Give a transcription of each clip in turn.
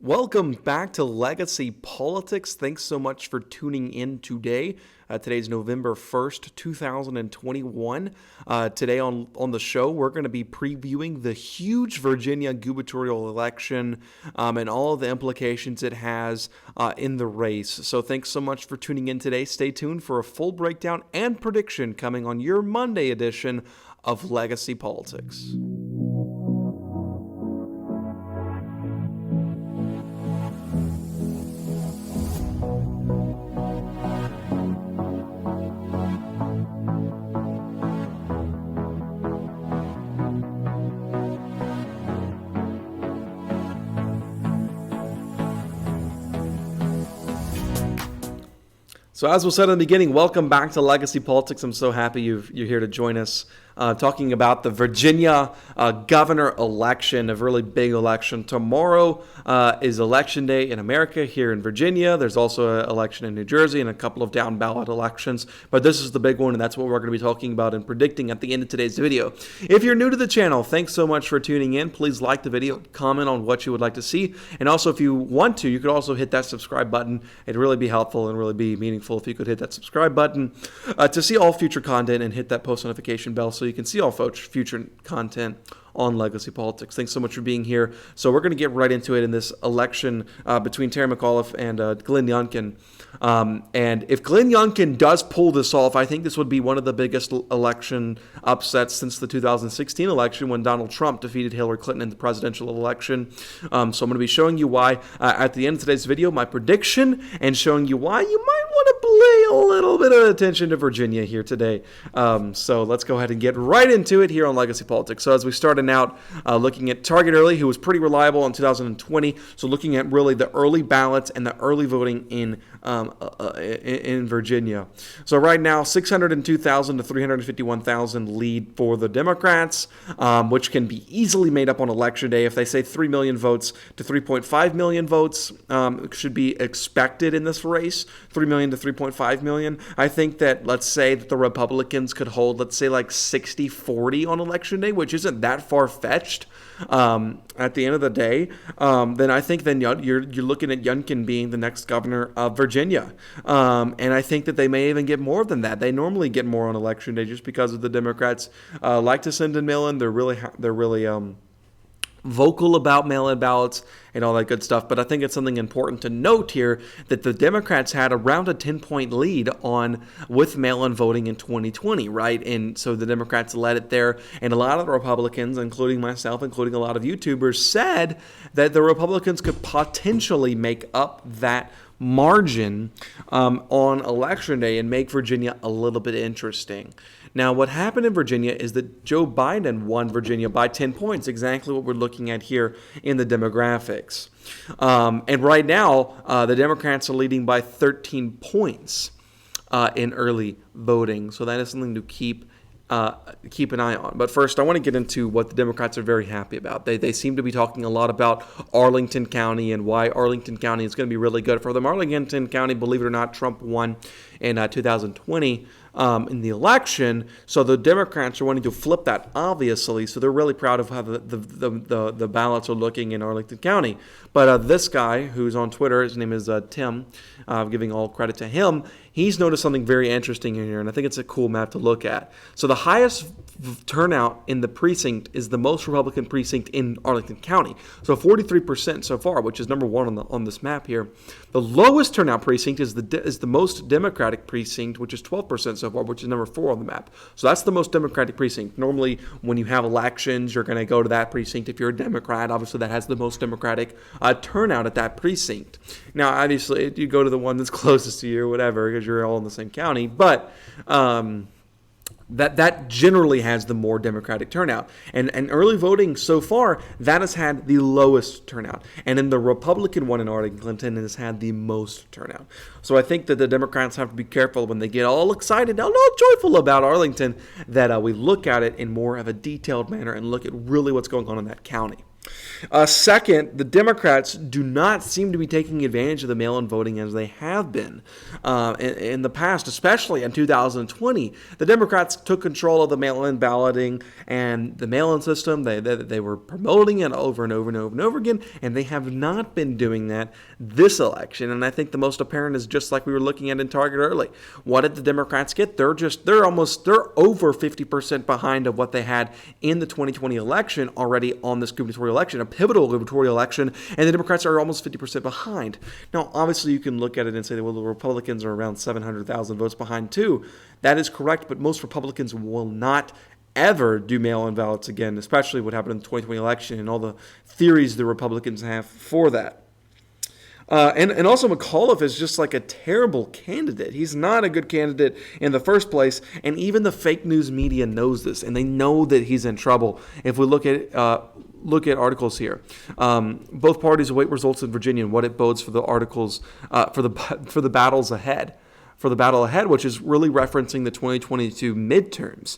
Welcome back to Legacy Politics. Thanks so much for tuning in today. Today's November 1st, 2021. Today on the show, we're going to be previewing the huge Virginia gubernatorial election and all of the implications it has in the race. So thanks so much for tuning in today. Stay tuned for a full breakdown and prediction coming on your Monday edition of Legacy Politics. So as was said in the beginning, welcome back to Legacy Politics. I'm so happy you're here to join us talking about the Virginia governor election, a really big election. Tomorrow is election day in America here in Virginia. There's also an election in New Jersey and a couple of down ballot elections. But this is the big one, and that's what we're going to be talking about and predicting at the end of today's video. If you're new to the channel, thanks so much for tuning in. Please like the video, comment on what you would like to see. And also, if you want to, you could also hit that subscribe button. It'd really be helpful and really be meaningful if you could hit that subscribe button to see all future content and hit that post notification bell so you can see all future content on Legacy Politics. Thanks so much for being here. So we're going to get right into it in this election between Terry McAuliffe and Glenn Youngkin. And if Glenn Youngkin does pull this off, I think this would be one of the biggest election upsets since the 2016 election when Donald Trump defeated Hillary Clinton in the presidential election. So I'm going to be showing you why at the end of today's video, my prediction, and showing you why you might want to pay a little bit of attention to Virginia here today. So let's go ahead and get right into it here on Legacy Politics. So as we started out looking at Target Early, who was pretty reliable in 2020. So looking at really the early ballots and the early voting in Virginia. So right now, 602,000 to 351,000 lead for the Democrats, which can be easily made up on Election Day. If they say 3 million votes to 3.5 million votes should be expected in this race, 3 million to 3.5 million. I think that, let's say that the Republicans could hold, let's say like 60-40 on Election Day, which isn't that far-fetched at the end of the day, then I think then you're looking at Youngkin being the next governor of Virginia. And I think that they may even get more than that. They normally get more on Election Day just because of the Democrats like to send in mail-in. They're really vocal about mail-in ballots and all that good stuff. But I think it's something important to note here that the Democrats had around a 10-point lead with mail-in voting in 2020, right? And so the Democrats led it there. And a lot of the Republicans, including myself, including a lot of YouTubers, said that the Republicans could potentially make up that margin on Election Day and make Virginia a little bit interesting. Now, what happened in Virginia is that Joe Biden won Virginia by 10 points, exactly what we're looking at here in the demographics. And right now, the Democrats are leading by 13 points in early voting. So that is something to keep an eye on. But first, I want to get into what the Democrats are very happy about. They seem to be talking a lot about Arlington County and why Arlington County is going to be really good for them. Arlington County, believe it or not, Trump won in 2020 in the election. So the Democrats are wanting to flip that, obviously. So they're really proud of how the ballots are looking in Arlington County. But this guy who's on Twitter, his name is Tim, giving all credit to him, he's noticed something very interesting in here, and I think it's a cool map to look at. So the highest turnout in the precinct is the most Republican precinct in Arlington County. So 43% so far, which is number one on this map here. The lowest turnout precinct is the most Democratic precinct, which is 12% so far, which is number 4 on the map. So that's the most Democratic precinct. Normally, when you have elections, you're going to go to that precinct. If you're a Democrat, obviously that has the most Democratic turnout at that precinct. Now, obviously, you go to the one that's closest to you or whatever, because you're all in the same county. But that generally has the more Democratic turnout. And early voting so far, that has had the lowest turnout. And then the Republican one in Arlington has had the most turnout. So I think that the Democrats have to be careful when they get all excited, all joyful about Arlington, that we look at it in more of a detailed manner and look at really what's going on in that county. Second, the Democrats do not seem to be taking advantage of the mail-in voting as they have been in the past, especially in 2020. The Democrats took control of the mail-in balloting and the mail-in system. They were promoting it over and over and over and over again, and they have not been doing that this election. And I think the most apparent is just like we were looking at in Target early. What did the Democrats get? They're over 50% behind of what they had in the 2020 election already on this gubernatorial election, a pivotal gubernatorial election, and the Democrats are almost 50% behind. Now, obviously, you can look at it and say, well, the Republicans are around 700,000 votes behind too. That is correct, but most Republicans will not ever do mail-in ballots again, especially what happened in the 2020 election and all the theories the Republicans have for that. And also McAuliffe is just like a terrible candidate. He's not a good candidate in the first place, and even the fake news media knows this, and they know that he's in trouble. If we look at articles here, both parties await results in Virginia and what it bodes for the articles for the battles ahead, for the battle ahead, which is really referencing the 2022 midterms.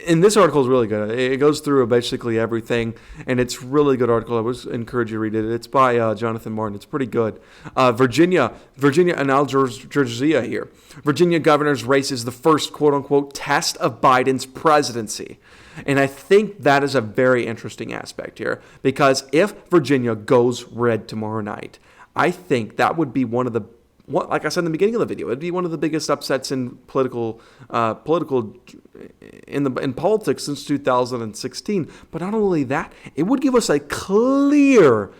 And this article is really good. It goes through basically everything, and it's really good article. I would encourage you to read it. It's by Jonathan Martin. It's pretty good. Virginia, and now Georgia here. Virginia governor's race is the first quote-unquote test of Biden's presidency. And I think that is a very interesting aspect here, because if Virginia goes red tomorrow night, I think that would be like I said in the beginning of the video, it'd be one of the biggest upsets in political in politics since 2016. But not only that, it would give us a clear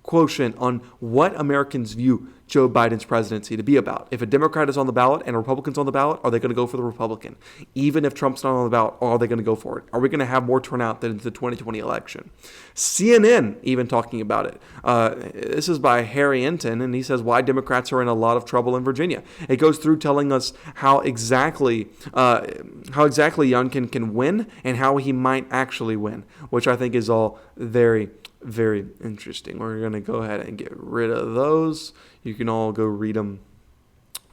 quotient on what Americans view Joe Biden's presidency to be about. If a Democrat is on the ballot and a Republican's on the ballot, are they going to go for the Republican? Even if Trump's not on the ballot, are they going to go for it? Are we going to have more turnout than the 2020 election? CNN even talking about it. This is by Harry Enton, and he says why Democrats are in a lot of trouble in Virginia. It goes through telling us how exactly Youngkin can win and how he might actually win, which I think is all very, very interesting. We're going to go ahead and get rid of those. You can all go read them.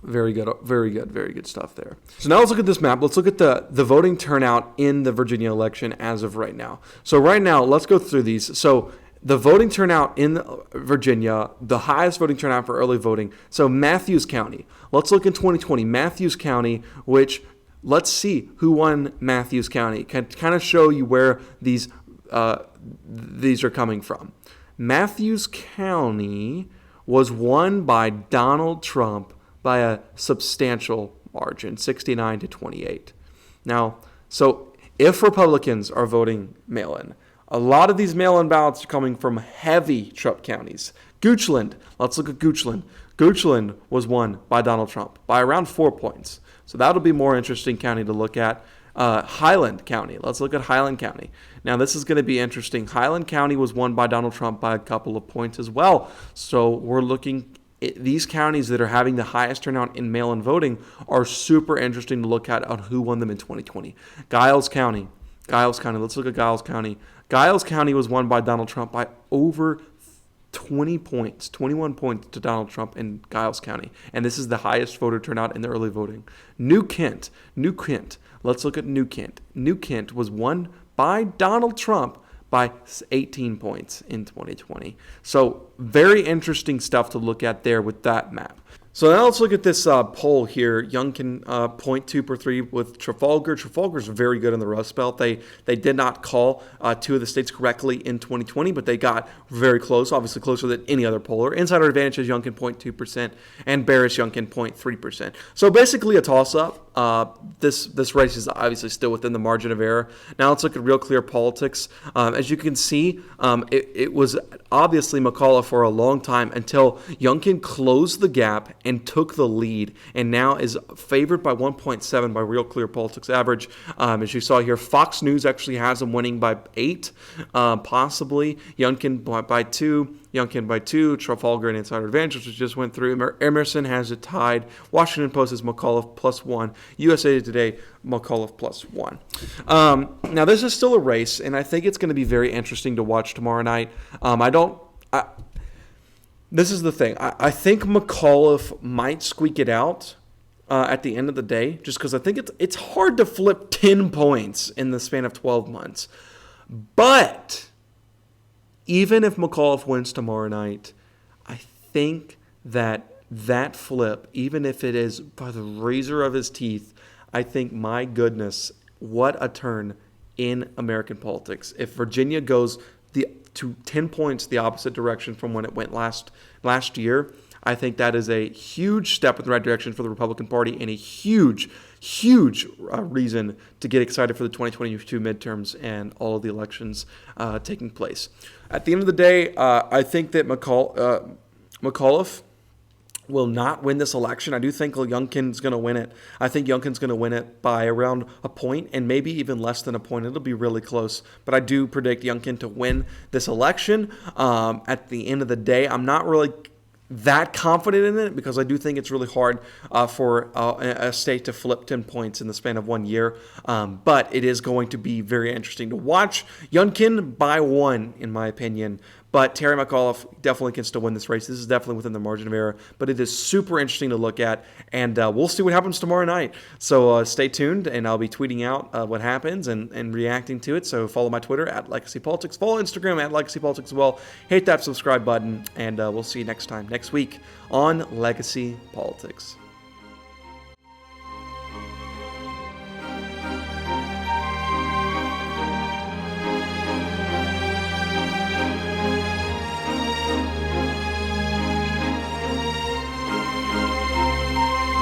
Very good, very good, very good stuff there. So now let's look at this map. Let's look at the voting turnout in the Virginia election as of right now. So right now, let's go through these. So the voting turnout in Virginia, the highest voting turnout for early voting. So Matthews County. Let's look in 2020. Matthews County, which let's see who won Matthews County. Can kind of show you where these are coming from. Matthews County was won by Donald Trump by a substantial margin, 69-28. Now, so if Republicans are voting mail-in, a lot of these mail-in ballots are coming from heavy Trump counties. Goochland, let's look at Goochland. Goochland was won by Donald Trump by around 4 points. So that'll be a more interesting county to look at. Highland County. Let's look at Highland County. Now, this is going to be interesting. Highland County was won by Donald Trump by a couple of points as well. So we're looking at these counties that are having the highest turnout in mail-in voting are super interesting to look at on who won them in 2020. Giles County. Let's look at Giles County. Giles County was won by Donald Trump by over 20 points, 21 points to Donald Trump in Giles County. And this is the highest voter turnout in the early voting. New Kent. Let's look at New Kent. New Kent was won by Donald Trump by 18 points in 2020. So very interesting stuff to look at there with that map. So now let's look at this poll here. Youngkin 0.2 per 3 with Trafalgar. Trafalgar's very good in the Rust Belt. They did not call two of the states correctly in 2020, but they got very close, obviously closer than any other poller. Insider advantage is Youngkin 0.2% and bearish Youngkin 0.3%. So basically a toss-up. This race is obviously still within the margin of error. Now let's look at Real Clear Politics. As you can see, it was obviously McAuliffe for a long time until Youngkin closed the gap and took the lead, and now is favored by 1.7 by Real Clear Politics average. As you saw here, Fox News actually has him winning by 8, possibly. Youngkin by 2, Trafalgar and Insider Advantage, which we just went through. Emerson has it tied. Washington Post is McAuliffe +1. USA Today, McAuliffe +1. Now, this is still a race, and I think it's going to be very interesting to watch tomorrow night. This is the thing. I think McAuliffe might squeak it out at the end of the day, just because I think it's hard to flip 10 points in the span of 12 months. But even if McAuliffe wins tomorrow night, I think that flip, even if it is by the razor of his teeth, I think, my goodness, what a turn in American politics. If Virginia goes to 10 points the opposite direction from when it went last year, I think that is a huge step in the right direction for the Republican Party and a huge reason to get excited for the 2022 midterms and all of the elections taking place. At the end of the day, I think that McAuliffe will not win this election. I do think Youngkin's going to win it. I think Youngkin's going to win it by around a point and maybe even less than a point. It'll be really close. But I do predict Youngkin to win this election. At the end of the day, I'm not really that confident in it because I do think it's really hard for a state to flip 10 points in the span of 1 year. But it is going to be very interesting to watch. Youngkin by 1, in my opinion. But Terry McAuliffe definitely can still win this race. This is definitely within the margin of error. But it is super interesting to look at. And we'll see what happens tomorrow night. So stay tuned, and I'll be tweeting out what happens and reacting to it. So follow my Twitter at Legacy Politics. Follow Instagram at Legacy Politics as well. Hit that subscribe button, and we'll see you next week on Legacy Politics.